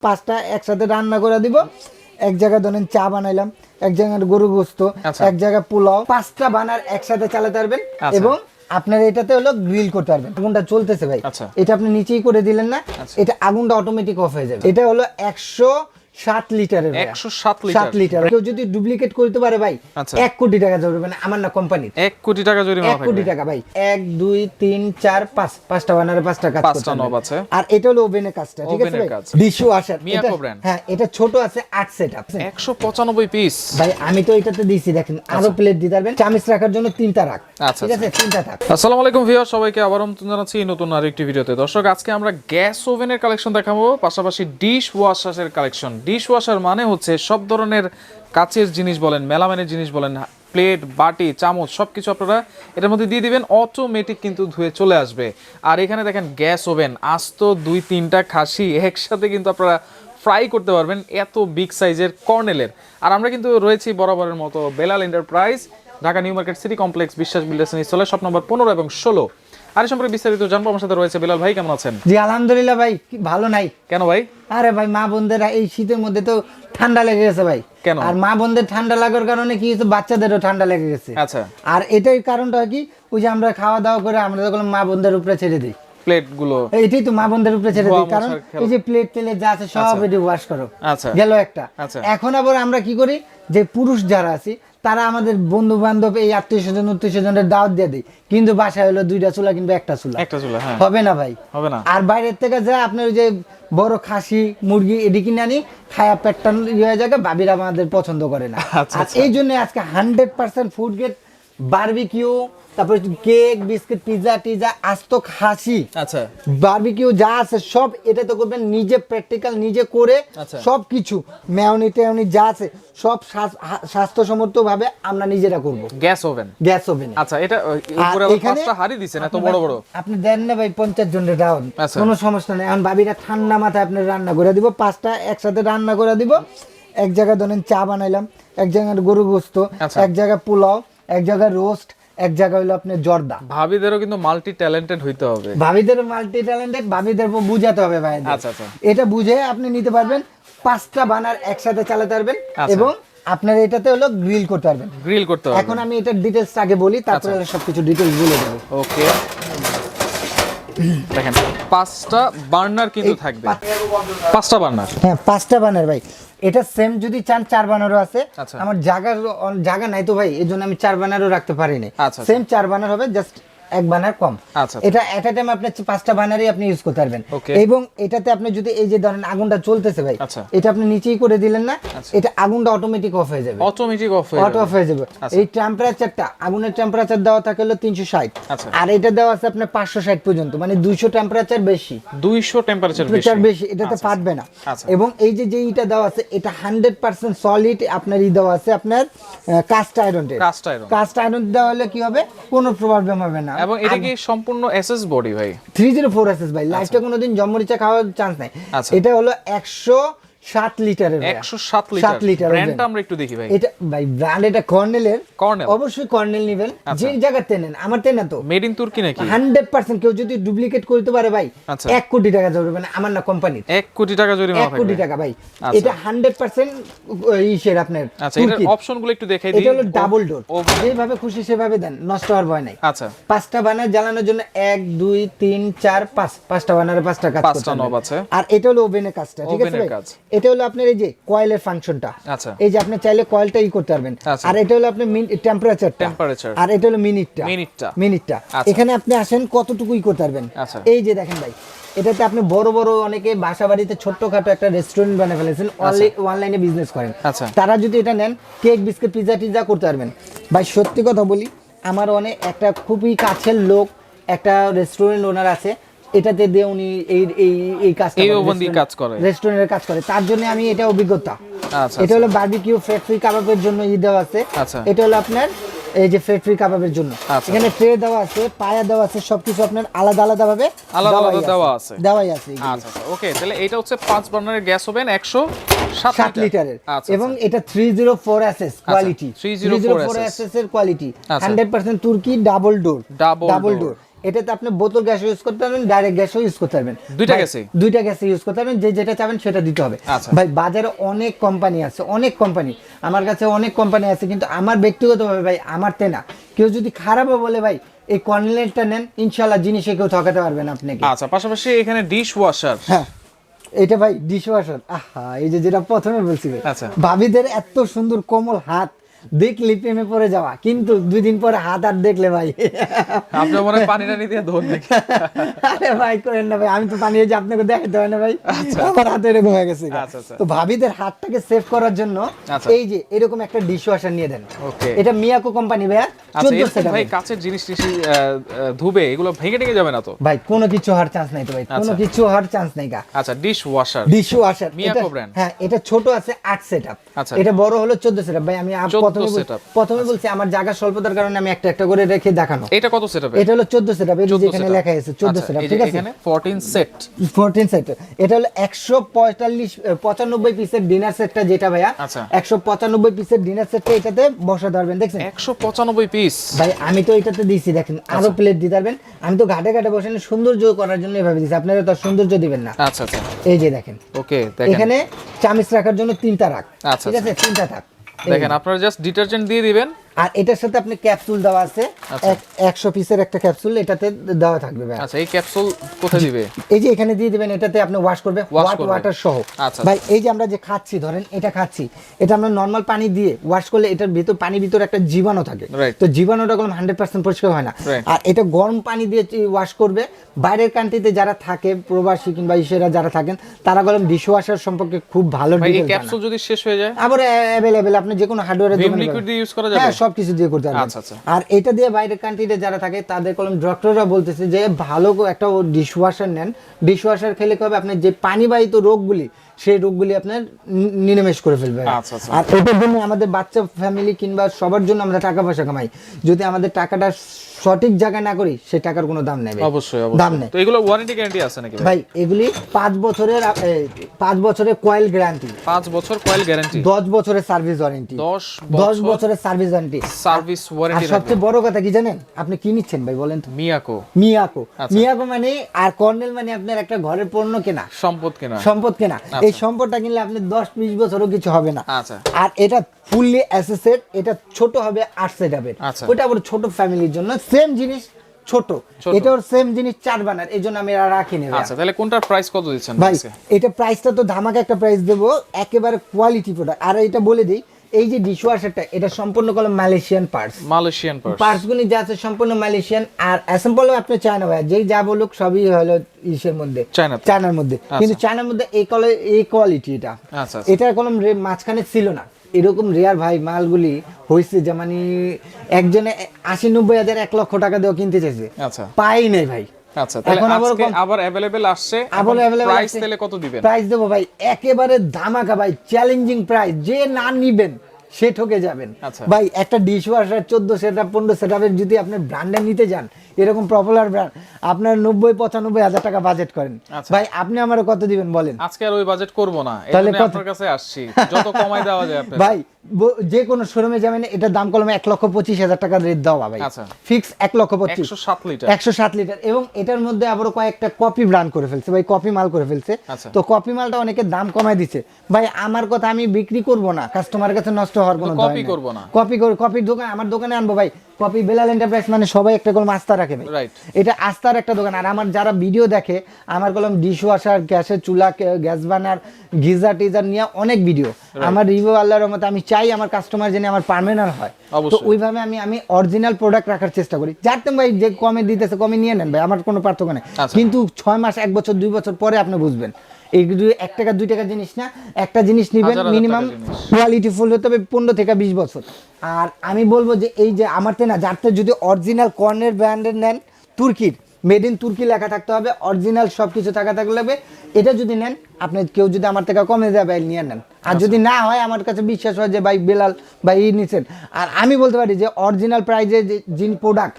পাঁচটা একসাথে রান্না করে দিব। এক জায়গায় ধরেন চা বানাইলাম, এক জায়গায় গরু গোস্ত, এক জায়গায় পোলাও, পাঁচটা বানার একসাথে চালাতে পারবেন। এবং আপনার এটাতে হলো গ্রিল করতে পারবেন। আগুনটা চলতেছে ভাই, এটা আপনি নিচেই করে দিলেন না, এটা আগুনটা অটোমেটিক অফ হয়ে যাবে। এটা হলো 107 লিটারের, 107 লিটার। কেউ যদি ডুপ্লিকেট করতে পারে ভাই 1 কোটি টাকা জরিমানা, আমার না কোম্পানি 1 কোটি টাকা জরিমানা 1 কোটি টাকা ভাই। 1 2 3 4 5 পাঁচটা বানারে পাঁচটা কাজ করতে হবে। আর এটা হলো ওভেনের কাজটা, ঠিক আছে ভাই। ডিশওয়াশার মিয়াকো ব্র্যান্ড, হ্যাঁ এটা ছোট আছে 8 সেটআপ 195 পিস ভাই। আমি তো এটাতে দিছি, দেখেন আরো প্লেট দিতে পারবেন। চামচ রাখার জন্য 3টা রাখ, ঠিক আছে 3টা থাক। আসসালামু আলাইকুম ভিউয়ার, সবাইকে আবারো নতুন জানাচ্ছি নতুন আরেকটি ভিডিওতে। দর্শক, আজকে আমরা গ্যাস ওভেনের কালেকশন দেখাবো, পাশাপাশি ডিশ ওয়াশারের কালেকশন। ডিশ ওয়াশার মানে হচ্ছে সব ধরনের কাচের জিনিস বলেন, মেলামাইনের জিনিস বলেন, প্লেট বাটি চামচ সবকিছু আপনারা এটার মধ্যে দিয়ে দিবেন, অটোমেটিক কিন্তু ধুয়ে চলে আসবে। আর এখানে দেখেন গ্যাস ওভেন, আস্ত 2-3টা খাসি একসাথে কিন্তু আপনারা ফ্রাই করতে পারবেন, এত বিগ সাইজের কর্নেলের। আর আমরা কিন্তু রয়েছি বরাবরের মতো Belal enterprise, Dhaka new market city complex, বিশ্বাস বিল্ডার্স নিচতলায়, শপ নম্বর 15 এবং 16। আর এই সম্পর্কে বিস্তারিত জানবো। আমার সাথে রয়েছে বেলাল ভাই, কেমন আছেন? জি আলহামদুলিল্লাহ ভাই, ভালো নাই। কেন ভাই? আরে ভাই মা বোনদের এই শীতের মধ্যে তো ঠান্ডা লেগে গেছে ভাই। কেন? আর মা বোনদের ঠান্ডা লাগার কারণে কি হচ্ছে, বাচ্চাদেরও ঠান্ডা লেগে গেছে। আচ্ছা। আর এটাই কারণটা কি, ওই যে আমরা খাওয়া দাওয়া করে আমরা যখন মা বোনদের উপরে ছেড়ে দিই প্লেটগুলো, এটাই তো মা বোনদের উপরে ছেড়ে দিই, কারণ এই যে প্লেট টেলে যা আছে সব এটি ওয়াশ করো। আচ্ছা, গেল একটা। এখন আবার আমরা কি করি, যে পুরুষ যারা আছি তারা আমাদের বন্ধু বান্ধব এই আত্মীয় স্বজনের দাওয়াত দিয়ে দিই, কিন্তু বাসায় হলো 2টা চুলা কিংবা একটা চুলা, হবে না ভাই, হবে না। আর বাইরের থেকে যা আপনার ওই যে বড় খাসি মুরগি এটি কিনে আনি, খায়া পেটটা হয়ে যায়, ভাবিরা আমাদের পছন্দ করে না। আর এই জন্য আজকে 100% ফুড গ্রেড বারবিকিউ, তারপর কেক বিস্কিট পিৎজা টিজা আস্ত খাসি, আচ্ছা বারবিকিউ যা আছে সব এটাতে করবেন, নিজে প্র্যাকটিক্যাল নিজে করে সব কিছু মেয়নি টেয়নি যা আছে সব স্বাস্থ্যসম্মত ভাবে আমরা নিজেরা করব। Gas oven, gas oven. আচ্ছা, এটা উপরে আবার 5টা হাড়ি দিছেন, এত বড় বড় আপনি দেন না ভাই 50 জনের দাওয়াত, কোনো সমস্যা নেই। এখন ভাবিরা ঠান্ডা মাথায় আপনি রান্না করে দিব, 5টা একসাথে রান্না করে দিব। এক জায়গায় ধরেন চা বানাইলাম, এক জায়গায় গরু গোস্ত, এক জায়গায় পোলাও, এক জায়গায় রোস্ট, এক জায়গায় হলো আপনার জর্দা। ভাবিদেরও কিন্তু মাল্টি ট্যালেন্টেড হইতে হবে, ভাবিদেরও মাল্টি ট্যালেন্টেড, ভাবিদের বুঝাতে হবে ভাই। আচ্ছা আচ্ছা, এটা বুঝে আপনি নিতে পারবেন, 5টা বানার একসাথে চালাতে পারবেন। এবং আপনার এটাতে হলো গ্রিল করতে পারবেন, গ্রিল করতে পারবেন। এখন আমি এটার ডিটেইলস আগে বলি, তারপরে সবকিছু ডিটেইলস বলে দেব। ওকে, দেখেন 5টা বার্নার কিন্তু থাকবে, 5টা বার্নার, হ্যাঁ 5টা বার্নার ভাই। এটা সেম যদি চান 4 বার্নারও আছে, আমার জায়গা নাই তো ভাই, এজন্য আমি 4 বার্নারও রাখতে পারি না। সেম 4 বার্নার হবে, জাস্ট 1 বার্নার কম। এটা এট আ টাইম আপনি 5টা বার্নারই আপনি ইউজ করতে পারবেন। এবং এটাতে আপনি যদি এই যে ধরেন আগুনটা চলতেছে ভাই, এটা আপনি নিচেই করে দিলেন না, এটা আগুনটা অটোমেটিক অফ হয়ে যাবে, অটোমেটিক অফ হয়ে যাবে। এই টেম্পারেচারটা, আগুনের টেম্পারেচার দেওয়া থাকে হলো 360, আর এটা দেওয়া আছে আপনার 560 পর্যন্ত, মানে 200 টেম্পারেচার বেশি, 200 টেম্পারেচার বেশি, এটাতে ফাটবে না। এবং এই যে যেইটা দেওয়া আছে এটা 100% সলিড আপনার দেওয়া আছে, আপনার কাস্ট আয়রন দেওয়া হলে কি হবে, কোনো প্রবলেম হবে না। এবং এটা কি সম্পূর্ণ এসএস বডি ভাই? 304 এসএস ভাই, লাইফটা কোনোদিন জন্মরিচা খাওয়ার চান্স নাই। এটা হলো 107 লিটারের, 107 লিটার। ব্র্যান্ডটা আমরা একটু দেখি ভাই। এটা ভাই ব্র্যান্ড, এটা কর্নেলের, অবশ্যই কর্নেল নিবেন, যে জায়গাতে নেন। আমার তেনা তো মেড ইন তুর্কি নাকি? 100%। কেউ যদি ডুপ্লিকেট করতে পারে ভাই 1 কোটি টাকা জরিমানা, আমার না কোম্পানি 1 কোটি টাকা জরিমানা, 1 কোটি টাকা ভাই। এটা 100% ইসের আপনার। আচ্ছা, এটার অপশনগুলো একটু দেখাই দিই। এটা হলো ডাবল ডোর, যেভাবে খুশি সেভাবে দেন, নষ্ট হওয়ার ভয় নাই। আচ্ছা, 5টা বানার জ্বালানোর জন্য 1 2 3 4 5 5টা বানারে 5টা কাজ করতে হবে। আর এটা হলো ওভেনের কাজটা, ঠিক আছে ভাই। এটা হলো আপনার এই যে কয়েলের ফাংশনটা, এই যে আপনি চাইলে কয়েলটা করতে পারবেন। আর এটা হলো আপনার টেম্পারেচার, আর এটা হলো মিনিটটা। এখানে আপনি আসেন কতটুকুই করতে পারবেন। এই যে দেখেন ভাই, এটাতে আপনি বড় বড় অনেকে বাসা বাড়িতে ছোট্টখাটো একটা রেস্টুরেন্ট বানিয়ে ফেলেছেন, অনলাইনে বিজনেস করেন, তারা যদি এটা নেন কেক বিস্কিট পিৎজা টিজা করতে পারবেন। ভাই সত্যি কথা বলি, আমার অনেক একটা খুবই কাছের লোক, একটা রেস্টুরেন্ট ওনার আছে, এটাতে দিয়ে উনি এই কাজ করে, রেস্টুরেন্টের কাজ করে, তার জন্য আমি এটা অভিজ্ঞতা। এটা হলো বারবিকিউ ফ্যাট ফ্রি কাবাবের জন্য দেওয়া আছে। এটা হলো আপনার এই যে ফ্যাট ফ্রি কাবাবের জন্য, এখানে ট্রে দেওয়া আছে, পায়া দেওয়া আছে, সবকিছু আপনার আলাদা আলাদা ভাবে দেওয়াই আছে। আচ্ছা, ওকে, তাহলে এটা হচ্ছে 5 বার্নারের গ্যাস ওভেন, 107 লিটারের। এবং এটা 304 এসএস কোয়ালিটি, 304 এসএস এর কোয়ালিটি, 100% তুর্কি, ডাবল ডোর। এটাতে আপনি বোতল গ্যাস ইউজ করতে পারবেন, ডাইরেক্ট গ্যাসও ইউজ করতে পারবেন, দুইটা গ্যাস ইউজ করতে পারবেন, যে যেটা চাবেন সেটা দিতে হবে। ভাই বাজারে অনেক কোম্পানি আছে, অনেক কোম্পানি, আমার কাছে অনেক কোম্পানি আছে, কিন্তু আমার ব্যক্তিগতভাবে ভাই আমার তেনা কেউ যদি খারাপও বলে ভাই এই কর্নেলটা নেন, ইনশাআল্লাহ জিনিসে কেউ ঠকাতে পারবেন আপনাকে। আচ্ছা, পাশাপাশি এখানে ডিশ ওয়াশার। হ্যাঁ, এটা ভাই ডিশ ওয়াশার। আহা, এই যে যেটা প্রথমে বলছি ভাই, ভাবিদের এত সুন্দর কোমল হাত দেখলে প্রেমে পড়ে যাওয়া, কিন্তু 2 দিন পরে হাত আর দেখলে ভাই আপনি মনে পানি টানি দিয়ে ধোন নাকি? আরে ভাই করেন না ভাই, আমি তো পানি যে আপনাকে দেখাতে হয় না ভাই, আমার হাতে এরকম হয়ে গেছে। তো ভাবিদের হাতটাকে সেভ করার জন্য এই যে এরকম একটা ডিশ ওয়াশার নিয়ে দেন। এটা মিয়াকো কোম্পানি ভাই, 14 সেটা ভাই কাচের জিনিস ধুবে এগুলো ভেঙে টেঙে যাবে না তো? ভাই কোনো কিছু হওয়ার চান্স নাই তো ভাই, কোনো কিছু হওয়ার চান্স নাই গা। আচ্ছা, ডিশ ওয়াশার মিয়াকো ব্র্যান্ড। হ্যাঁ, এটা ছোট আছে 8 সেটআপ, এটা বড় হলো 14 সেটআপ। ভাই আমি প্রথমে বলছি আমার জায়গা স্বল্পতার কারণে আমি একটা করে রেখে দেখানো। এটা কত সেটআপ? এটা হলো 14 সেটআপ, এই যে এখানে লেখা আছে 14 সেটআপ, ঠিক আছে? এখানে 14 সেট। এটা হলো 195 পিসের ডিনার সেটটা, যেটা ভাইয়া 195 পিসের ডিনার সেটটা এটাতে বসাতে পারবেন। দেখছেন 195 পিস ভাই, আমি তো এটাতে দিছি, দেখেন আরো প্লেট দিতে পারবেন। আমি তো ঘাটে ঘাটে বসে সৌন্দর্য করার জন্য এভাবে দিছি, আপনারা তো সৌন্দর্য দিবেন না। আচ্ছা আচ্ছা, এই যে দেখেন, ওকে, দেখেন এখানে চামচ রাখার জন্য 3টা রাখ, ঠিক আছে? 3টা থাক। দেখেন আপনারা জাস্ট ডিটারজেন্ট দিয়ে দিবেন, আর এটার সাথে আপনি ক্যাপসুল দেওয়া আছে, 100 পিসের একটা ক্যাপসুল এটাতে দেওয়া থাকবে ভাই। আচ্ছা, এই ক্যাপসুল কোথায় দিবে? এই যে এখানে দিয়ে দিবেন, এটাতে আপনি ওয়াশ করবে ওয়াটার সহ। ভাই এই যে আমরা যে খাচ্ছি, ধরেন এটা খাচ্ছি, এটা আমরা নরমাল পানি দিয়ে ওয়াশ করলে এটার ভিতর পানির ভিতর একটা জীবাণু থাকে, তো জীবাণুটা কোনো 100% পরিষ্কার হয় না। আর এটা গরম পানি দিয়ে ওয়াশ করবে। বাইরের কান্ট্রিতে যারা থাকে, প্রবাসী কিংবা ইসেরা যারা থাকেন, তারা বলেন ডিশ ওয়াশার সম্পর্কে খুব ভালো ডিটেইলস। এই ক্যাপসুল যদি শেষ হয়ে যায় আবার अवेलेबल, আপনি যে কোনো হার্ডওয়্যারে দোকানে লিকুইড দিয়ে ইউজ করা যাবে। হ্যাঁ, সব কিছু দিয়ে করতে পারবেন। আর এটা দিয়ে বাইরের কান্ট্রিতে যারা থাকে তাদের কলম ডক্টররা বলতেছে যে ভালো একটা ডিশ ওয়াশার নেন, ডিশ ওয়াশার খেলে কি হবে, আপনার যে পানিবাহিত রোগগুলি সেই রোগগুলি আপনার নির্মূল করে ফেলবে। আর এটার জন্য আমাদের বাচ্চা ফ্যামিলি কিংবা সবার জন্য আমরা টাকা পয়সা কামাই, যদি আমাদের টাকাটা সঠিক জায়গায় না করি সেই টাকার কোনো দাম নেই। অবশ্যই দাম নেই। তো এগুলো ওয়ারেন্টি গ্যারান্টি আছে নাকি ভাই? এগুলি 5 বছরের কয়েল গ্যারান্টি, 5 বছর কয়েল গ্যারান্টি, 10 বছরের সার্ভিস ওয়ারেন্টি, 10 বছরের সার্ভিস ওয়ারেন্টি। আর সবচেয়ে বড় কথা কি জানেন, আপনি কি নিচ্ছেন ভাই বলেন তো? মিয়াকো মানে, আর কর্নেল মানে আপনার একটা ঘরের পণ্য কেনা, সম্পদ কেনা। এই সম্পদটা কিনলে আপনি 10-20 বছরও কিছু হবে না। আর এটা ফুললি অ্যাসেসেড, এটা ছোট হবে 8 সেটআপের, ওটা আবার ছোট ফ্যামিলির জন্য। সেম জিনিস ছোট, এটাও সেম জিনিস 4 বানার, এইজন্য আমি রাখি না। আচ্ছা, তাহলে কোনটার প্রাইস কত দিচ্ছেন ভাই? এটা প্রাইসটা তো ধামাকা একটা প্রাইস দেব, একেবারে কোয়ালিটি প্রোডাক্ট। আর এটা বলে দিই, এই যে ডিশওয়াশারটা, এটা সম্পূর্ণ কলম মালয়েশিয়ান পার্টসগুলি যা আছে সম্পূর্ণ মালয়েশিয়ান। আর অ্যাসেম্বলও আপনি চায়না ভাই, যেই যা বলুক সবই হলো ইসের মধ্যে, চায়নার মধ্যে। কিন্তু চায়নার মধ্যে এই কোয়ালিটি, এটার কলম মাঝখানে ছিল না। এরকম রেয়ার ভাই মালগুলি হয়েছে যে মানে একজনে 80-90 হাজার 1 লক্ষ টাকা দিয়ে কিনতে চাইছে, পাই নাই ভাই। আচ্ছা, তাহলে আবার अवेलेबल আসছে, প্রাইস তাহলে কত দিবেন? প্রাইস দেব ভাই একেবারে ধামাকা ভাই, চ্যালেঞ্জিং প্রাইস, যে না নিবেন সে ঠকে যাবেন ভাই। একটা ডিশওয়াশার 14 সেটআপ 15 সেটআপের যদি আপনি ব্র্যান্ডে নিতে যান, এরকম পপুলার ব্র্যান্ড, আপনার 90-95 হাজার টাকা বাজেট করেন ভাই, আপনি আমারে কত দিবেন বলেন? আজকে আর ওই বাজেট করব না, এজন্য আপনার কাছে আসছি, যত কমাই দেওয়া যায় আপনি। ভাই যে কোনো শোরুমে যাবেন, এটার দাম কলমে 1,25,000 টাকা রেট দেওয়া ভাই, ফিক্স 1,25,000, 107 লিটার। এবং এটার মধ্যে আবারও কয়েকটা কপি ব্র্যান্ড করে ফেলছে ভাই, কপি মাল করে ফেলছে। তো কপি মালটা অনেকে দাম কমায় দিচ্ছে ভাই। আমার কথা, আমি বিক্রি করব না, কাস্টমারের কাছে নষ্ট হওয়ার কোনো কপি করব না, কপির দোকান আমার দোকানে আনবো ভাই। কপি বেলাল এন্টারপ্রাইজ মানে সবাই একটা কলম আস্থা রাখে ভাই, এটা আস্থার একটা দোকান। আর আমার যারা ভিডিও দেখে, আমার কলম ডিশওয়াশার, গ্যাসের চুলা, গ্যাস বার্নার, গিজার টিজার নিয়ে অনেক ভিডিও, আমার রিভিউ আল্লাহর রহমতে আমি চাই আমার কাস্টমার যেন আমার পার্মানেন্ট হয়। তো ওইভাবে আমি অরিজিনাল প্রোডাক্ট রাখার চেষ্টা করি। যাতে ভাই যে কমে দিতেছে কমে নিয়ে নেন ভাই, আমার কোনো পার্থক্য নেই। কিন্তু 6 মাস, 1 বছর, 2 বছর পরে আপনি বুঝবেন এইগুলো 1 টাকা 2 টাকা জিনিস না, একটা জিনিস নিবেন মিনিমাম কোয়ালিটি ফুল হতে হবে 15 থেকে 20 বছর। আর আমি বলবো যে এই যে আমার না, যাতে যদি অরিজিনাল কর্নের ব্র্যান্ডের নেন, তুর্কির মেড ইন তুর্কি লেখা থাকতে হবে, অরিজিনাল সবকিছু টাকা থাকলে লাগবে। এটা যদি নেন, আপনি কেউ যদি আমার থেকে কমে দেয় ভাই নিয়ে নেন। আর যদি না হয়, আমার কাছে বিশ্বাস হয় যে ভাই বেলাল ভাই নিচ্ছেন, আর আমি বলতে পারি যে অরিজিনাল প্রাইজে যে জিন প্রোডাক্ট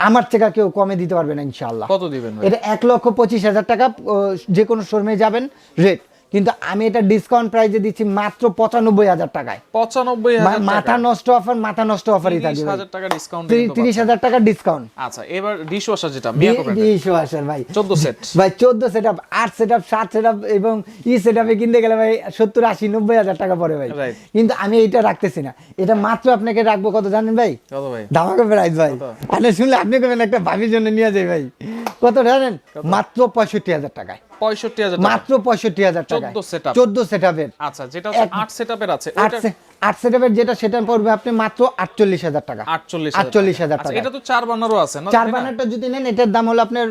আমার থেকে কেউ কমে দিতে পারবে না ইনশাআল্লাহ। কত দিবেন? এটা 1,25,000 টাকা, যে কোনো শোরুমে যাবেন রেট। কিন্তু আমি এটা ডিসকাউন্ট প্রাইসে দিচ্ছি মাত্র 95,000 টাকায়। 95,000 মাথা নষ্ট অফার, মাথা নষ্ট অফারই থাকবে। 30,000 টাকা ডিসকাউন্ট, 30,000 টাকা ডিসকাউন্ট। আচ্ছা, এবার ডিশওয়াশার যেটা মিয়াকো ব্র্যান্ড, ডিশওয়াশার ভাই 14 সেট ভাই, 14 সেটআপ, 8 সেটআপ, 7 সেটআপ এবং সেটআপে কিনতে গেলে ভাই 70, 80, 90,000 টাকা পড়ে ভাই। কিন্তু আমি এটা রাখতেছি না, এটা মাত্র আপনাকে রাখবো কত জানেন ভাই? কত ভাই? ধামাকা প্রাইস ভাই। আপনি শুনলে আপনি কবেন একটা ভাবির জন্য নিয়ে যাই ভাই। কত জানেন? মাত্র 65,000 টাকায়। 65,000 মাত্র 65,000 টাকা। 14 সেটআপের। আচ্ছা, যেটা হচ্ছে 8 সেটআপের আছে, 8 সেটআপের যেটা সেটা পড়বে আপনি মাত্র 48,000 টাকা। 48,000 টাকা। এটা তো 4 বার্নারও আছে না? 4 বার্নারটা যদি নেন এটার দাম হলো আপনার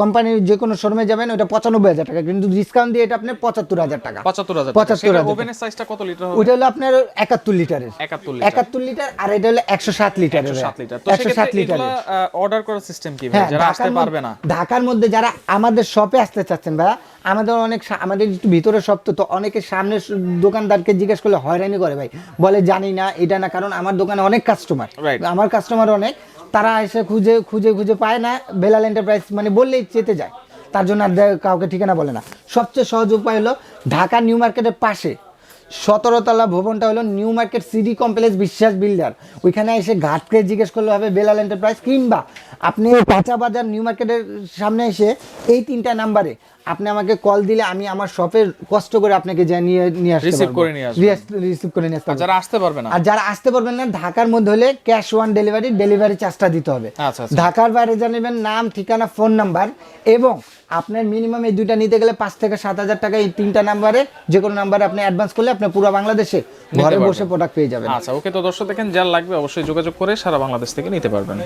কোম্পানির যে কোনো শোরুমে যাবেন ওটা 95,000 টাকা, কিন্তু ডিসকাউন্ট দিয়ে এটা আপনার 75,000 টাকা। 75,000। ওভেনের সাইজটা কত লিটার হবে? ওটা হলো আপনার 71 লিটারের। 71 লিটার, আর এটা হলো 107 লিটারের। 107 লিটার। তো সেক্ষেত্রে এগুলা অর্ডার করার সিস্টেম কি ভাই, যারা আসতে পারবে না? ঢাকার মধ্যে যারা আমাদের শপে আসতে চাচ্ছেন ভাই, আমাদের একটু ভিতরে শপ, তো অনেকে সামনে দোকানদারকে জিজ্ঞেস করলে হয়রানি করে ভাই, বলে জানি না এটা না, কারণ আমার দোকানে অনেক কাস্টমার, আমার কাস্টমার অনেক, তারা এসে খুঁজে খুঁজে খুঁজে পায় না, বেলাল এন্টারপ্রাইজ মানে বললেই চেতে যায়, তার জন্য আর কাউকে ঠিকানা বলে না। সবচেয়ে সহজ উপায় হলো ঢাকা নিউ মার্কেটের পাশে 17 তলা ভবনটা হলো নিউ মার্কেট সিডি কমপ্লেক্স বিশ্বাস বিল্ডার, ওইখানে এসে ঘাটকে জিজ্ঞেস করলে হবে বেলাল এন্টারপ্রাইজ, কিংবা আপনি কাঁচা বাজার নিউ মার্কেটের সামনে এসে এই 3টা নাম্বারে আপনি আমাকে কল দিলে আমি আমার শপে কষ্ট করে আপনাকে নিয়ে আসতে রিসিভ করে নিয়ে আসবো। যারা আসতে পারবে না, আর যারা আসতে পারবেন না, ঢাকার মধ্যে হলে ক্যাশ অন ডেলিভারি চার্জটা দিতে হবে। ঢাকার বাইরে জানাবেন নাম, ঠিকানা, ফোন নাম্বার, এবং আপনার মিনিমাম এই দুইটা নিতে গেলে 5 থেকে 7,000 টাকা এই 3টা নাম্বারে যে কোনো নাম্বারে আপনি অ্যাডভান্স করলে আপনি পুরো বাংলাদেশে ঘরে বসে প্রোডাক্ট পেয়ে যাবেন। আচ্ছা, ওকে। তো দর্শক দেখেন, যার লাগবে অবশ্যই যোগাযোগ করে সারা বাংলাদেশ থেকে নিতে পারবেন।